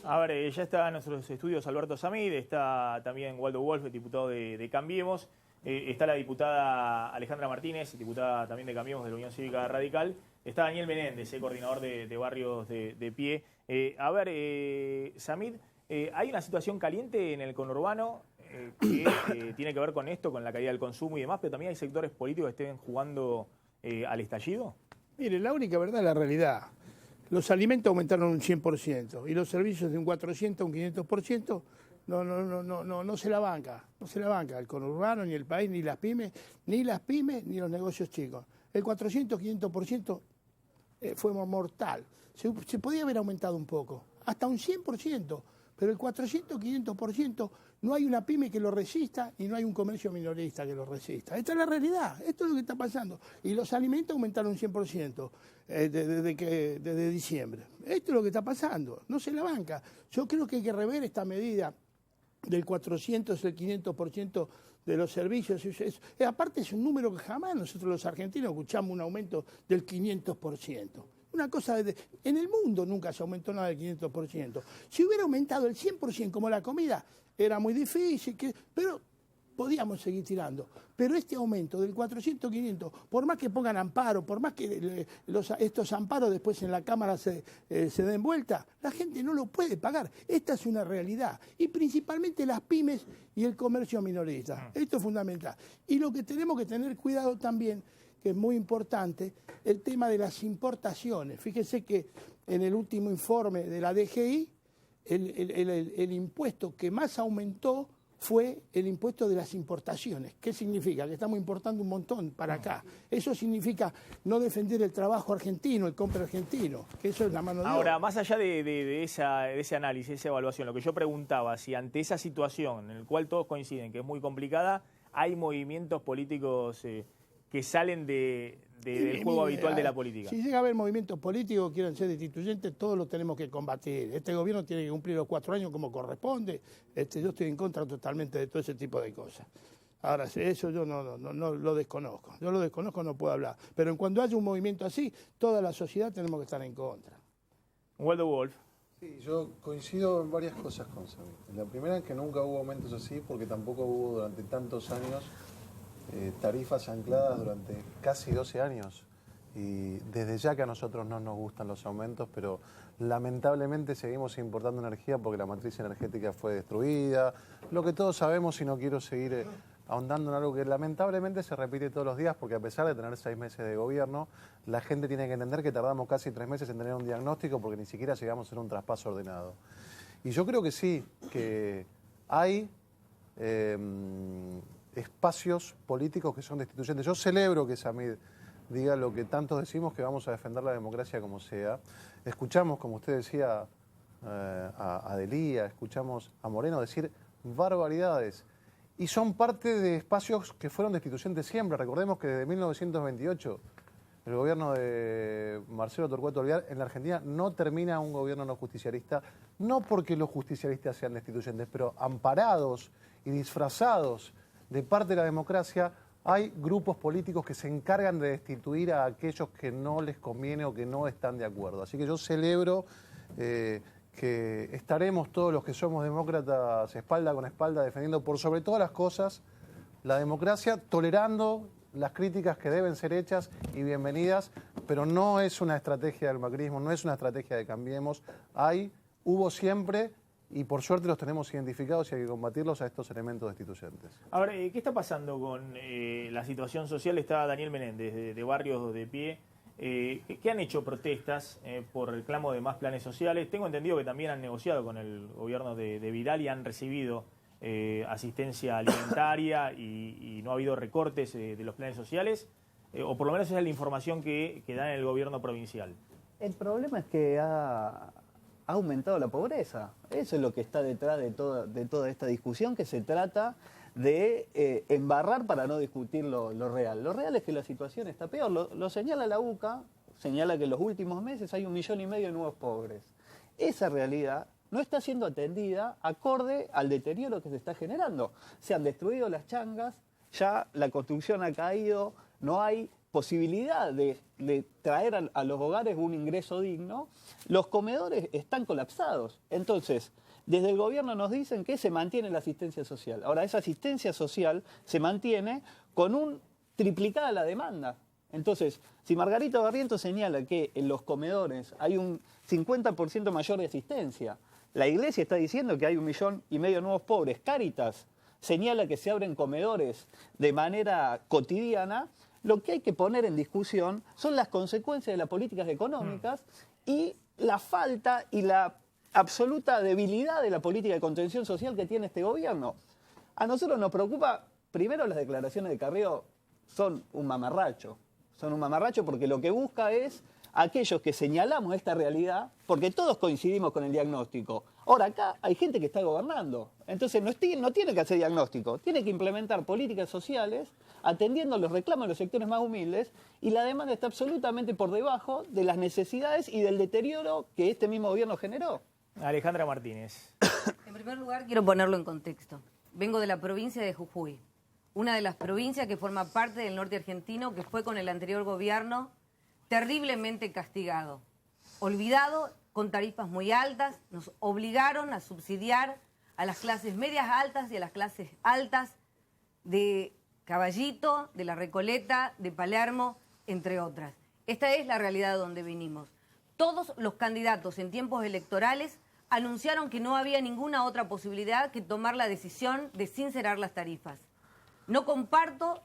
A ver, ya está en nuestros estudios Alberto Samid, está también Waldo Wolf, diputado de Cambiemos, está la diputada Alejandra Martínez, diputada también de Cambiemos de la Unión Cívica Radical, está Daniel Menéndez, coordinador de barrios de pie. A ver, Samid, hay una situación caliente en el conurbano que tiene que ver con esto, con la caída del consumo y demás, pero también hay sectores políticos que estén jugando al estallido. Mire, la única verdad es la realidad. Los alimentos aumentaron un 100% y los servicios de un 400 a un 500%, no se la banca. No se la banca el conurbano, ni el país, ni las pymes, ni los negocios chicos. El 400, 500% fue mortal. Se podía haber aumentado un poco, hasta un 100%, pero el 400, 500% no hay una pyme que lo resista y no hay un comercio minorista que lo resista. Esta es la realidad, esto es lo que está pasando. Y los alimentos aumentaron un 100% desde diciembre. Esto es lo que está pasando, no se la banca. Yo creo que hay que rever esta medida del 400, el 500% de los servicios. Aparte es un número que jamás nosotros los argentinos escuchamos un aumento del 500%. Una cosa, en el mundo nunca se aumentó nada del 500%. Si hubiera aumentado el 100% como la comida, era muy difícil, pero podíamos seguir tirando. Pero este aumento del 400, 500, por más que pongan amparo, por más que estos amparos después en la Cámara se den vuelta, la gente no lo puede pagar. Esta es una realidad. Y principalmente las pymes y el comercio minorista. Esto es fundamental. Y lo que tenemos que tener cuidado también, que es muy importante, el tema de las importaciones. Fíjese que en el último informe de la DGI, el impuesto que más aumentó fue el impuesto de las importaciones. ¿Qué significa? Que estamos importando un montón para acá. Eso significa no defender el trabajo argentino, el compra argentino, que eso es la mano de obra. Ahora, más allá de ese análisis, esa evaluación, lo que yo preguntaba, si ante esa situación en la cual todos coinciden que es muy complicada, hay movimientos políticos que salen del juego habitual de la política. Si llega a haber movimientos políticos que quieran ser destituyentes, todos los tenemos que combatir. Este gobierno tiene que cumplir los 4 años como corresponde. Yo estoy en contra totalmente de todo ese tipo de cosas. Ahora, eso yo no lo desconozco. Yo lo desconozco, no puedo hablar. Pero en cuando haya un movimiento así, toda la sociedad tenemos que estar en contra. Waldo Wolf. Sí, yo coincido en varias cosas con Samid. La primera es que nunca hubo aumentos así, porque tampoco hubo durante tantos años tarifas ancladas durante casi 12 años. Y desde ya que a nosotros no nos gustan los aumentos, pero lamentablemente seguimos importando energía porque la matriz energética fue destruida. Lo que todos sabemos, y no quiero seguir ahondando en algo que lamentablemente se repite todos los días, porque a pesar de tener 6 meses de gobierno, la gente tiene que entender que tardamos casi 3 meses en tener un diagnóstico porque ni siquiera llegamos a hacer un traspaso ordenado. Y yo creo que sí, que hay espacios políticos que son destituyentes. Yo celebro que Samid diga lo que tantos decimos, que vamos a defender la democracia como sea. Escuchamos, como usted decía, a Adelía, escuchamos a Moreno decir barbaridades. Y son parte de espacios que fueron destituyentes siempre. Recordemos que desde 1928, el gobierno de Marcelo Torcuato Alvear en la Argentina no termina un gobierno no justicialista, no porque los justicialistas sean destituyentes, pero amparados y disfrazados de parte de la democracia, hay grupos políticos que se encargan de destituir a aquellos que no les conviene o que no están de acuerdo. Así que yo celebro que estaremos todos los que somos demócratas espalda con espalda defendiendo por sobre todas las cosas la democracia, tolerando las críticas que deben ser hechas y bienvenidas, pero no es una estrategia del macrismo, no es una estrategia de Cambiemos. Hubo siempre, y por suerte los tenemos identificados y hay que combatirlos a estos elementos destituyentes. Ahora, ¿qué está pasando con la situación social? Está Daniel Menéndez, de Barrios de Pie, que han hecho protestas por reclamo de más planes sociales. Tengo entendido que también han negociado con el gobierno de Vidal y han recibido asistencia alimentaria y no ha habido recortes de los planes sociales, o por lo menos esa es la información que da en el gobierno provincial. El problema es que ha aumentado la pobreza. Eso es lo que está detrás de toda esta discusión, que se trata de embarrar para no discutir lo real. Lo real es que la situación está peor. Lo señala la UCA, señala que en los últimos meses hay 1,5 millones de nuevos pobres. Esa realidad no está siendo atendida acorde al deterioro que se está generando. Se han destruido las changas, ya la construcción ha caído, no hay posibilidad de traer a los hogares un ingreso digno, los comedores están colapsados. Entonces, desde el gobierno nos dicen que se mantiene la asistencia social. Ahora, esa asistencia social se mantiene con triplicada la demanda. Entonces, si Margarita Barrientos señala que en los comedores hay un 50% mayor de asistencia, la Iglesia está diciendo que hay 1,5 millones de nuevos pobres, Cáritas señala que se abren comedores de manera cotidiana, lo que hay que poner en discusión son las consecuencias de las políticas económicas y la falta y la absoluta debilidad de la política de contención social que tiene este gobierno. A nosotros nos preocupa, primero, las declaraciones de Carrió son un mamarracho. Son un mamarracho porque lo que busca es aquellos que señalamos esta realidad, porque todos coincidimos con el diagnóstico. Ahora, acá hay gente que está gobernando. Entonces no tiene que hacer diagnóstico, tiene que implementar políticas sociales atendiendo los reclamos de los sectores más humildes, y la demanda está absolutamente por debajo de las necesidades y del deterioro que este mismo gobierno generó. Alejandra Martínez. En primer lugar, quiero ponerlo en contexto. Vengo de la provincia de Jujuy, una de las provincias que forma parte del norte argentino, que fue con el anterior gobierno terriblemente castigado, olvidado, con tarifas muy altas. Nos obligaron a subsidiar a las clases medias altas y a las clases altas de Caballito, de La Recoleta, de Palermo, entre otras. Esta es la realidad donde vinimos. Todos los candidatos en tiempos electorales anunciaron que no había ninguna otra posibilidad que tomar la decisión de sincerar las tarifas. No comparto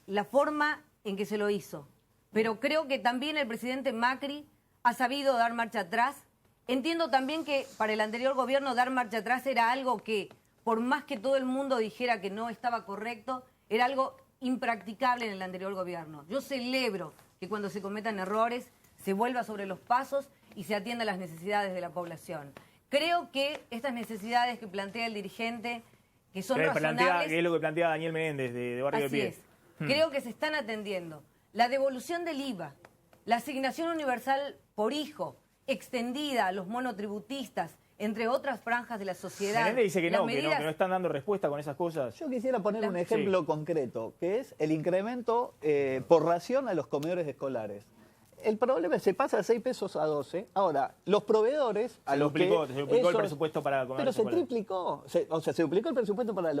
la forma en que se lo hizo, pero creo que también el presidente Macri ha sabido dar marcha atrás. Entiendo también que para el anterior gobierno dar marcha atrás era algo que, por más que todo el mundo dijera que no estaba correcto, era algo impracticable en el anterior gobierno. Yo celebro que cuando se cometan errores se vuelva sobre los pasos y se atienda a las necesidades de la población. Creo que estas necesidades que plantea el dirigente, que son razonables... Que es lo que plantea Daniel Menéndez de Barrio de Pie. Así es. Creo que se están atendiendo. La devolución del IVA, la asignación universal por hijo, extendida a los monotributistas, entre otras franjas de la sociedad. Menéndez dice que no están dando respuesta con esas cosas. Yo quisiera poner un ejemplo concreto, que es el incremento por ración a los comedores escolares. El problema es que se pasa de 6 pesos a 12. Ahora, los proveedores... Se duplicó el presupuesto para comedores escolares. Pero se triplicó. Se duplicó el presupuesto para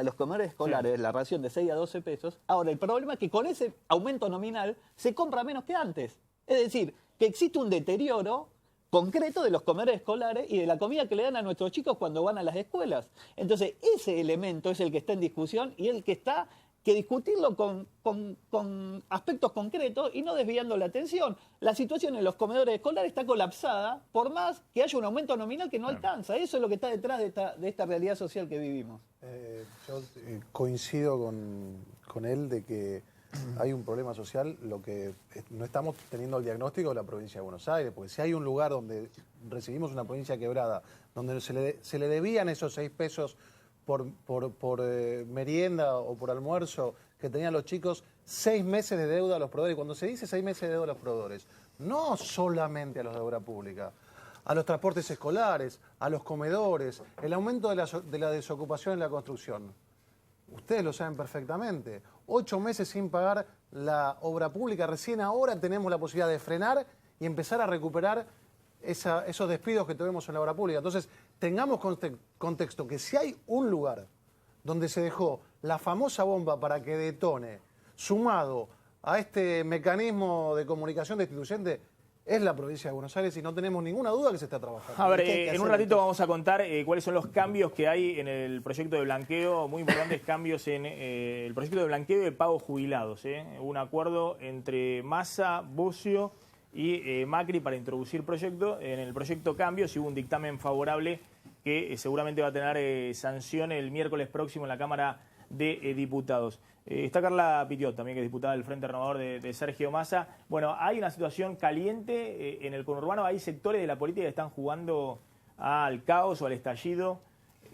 los comedores escolares, la ración de 6 a 12 pesos. Ahora, el problema es que con ese aumento nominal se compra menos que antes. Es decir, que existe un deterioro concreto de los comedores escolares y de la comida que le dan a nuestros chicos cuando van a las escuelas. Entonces, ese elemento es el que está en discusión y el que está que discutirlo con aspectos concretos y no desviando la atención. La situación en los comedores escolares está colapsada, por más que haya un aumento nominal que no alcanza. Eso es lo que está detrás de esta realidad social que vivimos. Yo coincido con él de que hay un problema social, lo que no estamos teniendo el diagnóstico de la provincia de Buenos Aires, porque si hay un lugar donde recibimos una provincia quebrada, donde se le debían esos 6 pesos por merienda o por almuerzo que tenían los chicos, 6 meses de deuda a los proveedores. Cuando se dice 6 meses de deuda a los proveedores, no solamente a los de obra pública, a los transportes escolares, a los comedores, el aumento de la desocupación en la construcción. Ustedes lo saben perfectamente. 8 meses sin pagar la obra pública. Recién ahora tenemos la posibilidad de frenar y empezar a recuperar esos despidos que tuvimos en la obra pública. Entonces, tengamos contexto que si hay un lugar donde se dejó la famosa bomba para que detone, sumado a este mecanismo de comunicación destituyente, es la provincia de Buenos Aires y no tenemos ninguna duda que se está trabajando. A ver, en un ratito vamos a contar cuáles son los cambios que hay en el proyecto de blanqueo, muy importantes cambios en el proyecto de blanqueo de pagos jubilados. Hubo un acuerdo entre Massa, Bocio y Macri para introducir proyecto. En el proyecto cambios hubo un dictamen favorable que seguramente va a tener sanción el miércoles próximo en la Cámara de Diputados. Está Carla Pitiot, también, que es diputada del Frente Renovador de Sergio Massa. Bueno, hay una situación caliente en el conurbano. Hay sectores de la política que están jugando al caos o al estallido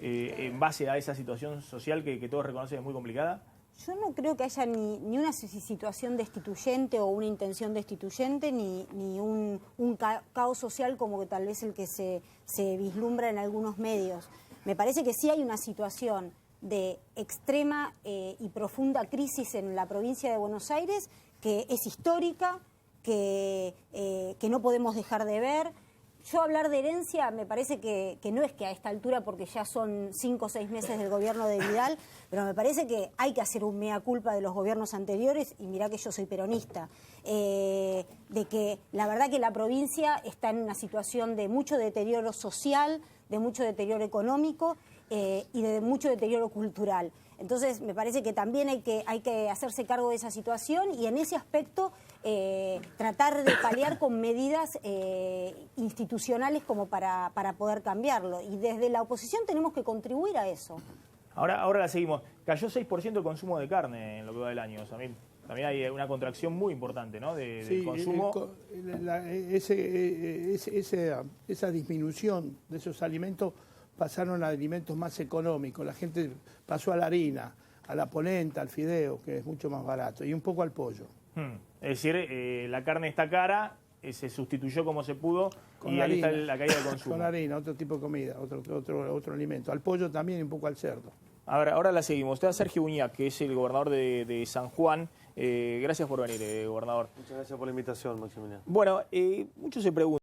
en base a esa situación social que todos reconocen es muy complicada. Yo no creo que haya ni una situación destituyente o una intención destituyente, ni un caos social como que tal vez el que se vislumbra en algunos medios. Me parece que sí hay una situación de extrema y profunda crisis en la provincia de Buenos Aires que es histórica, que no podemos dejar de ver. Yo hablar de herencia me parece que no es que a esta altura, porque ya son 5 o 6 meses del gobierno de Vidal, pero me parece que hay que hacer un mea culpa de los gobiernos anteriores, y mirá que yo soy peronista, de que la verdad que la provincia está en una situación de mucho deterioro social, de mucho deterioro económico y de mucho deterioro cultural. Entonces me parece que también hay que hacerse cargo de esa situación, y en ese aspecto tratar de paliar con medidas institucionales como para poder cambiarlo. Y desde la oposición tenemos que contribuir a eso. Ahora la seguimos. Cayó 6% el consumo de carne en lo que va del año, Samir. También hay una contracción muy importante, ¿no? Del consumo. Esa disminución de esos alimentos pasaron a alimentos más económicos. La gente pasó a la harina, a la polenta, al fideo, que es mucho más barato, y un poco al pollo. Es decir, la carne está cara, se sustituyó como se pudo, Con y la ahí harina, está la caída del consumo. Con la harina, otro tipo de comida, otro alimento. Al pollo también y un poco al cerdo. Ahora la seguimos. Está Sergio Uñac, que es el gobernador de San Juan. Gracias por venir, gobernador. Muchas gracias por la invitación, Maximiliano. Bueno, muchos se preguntan.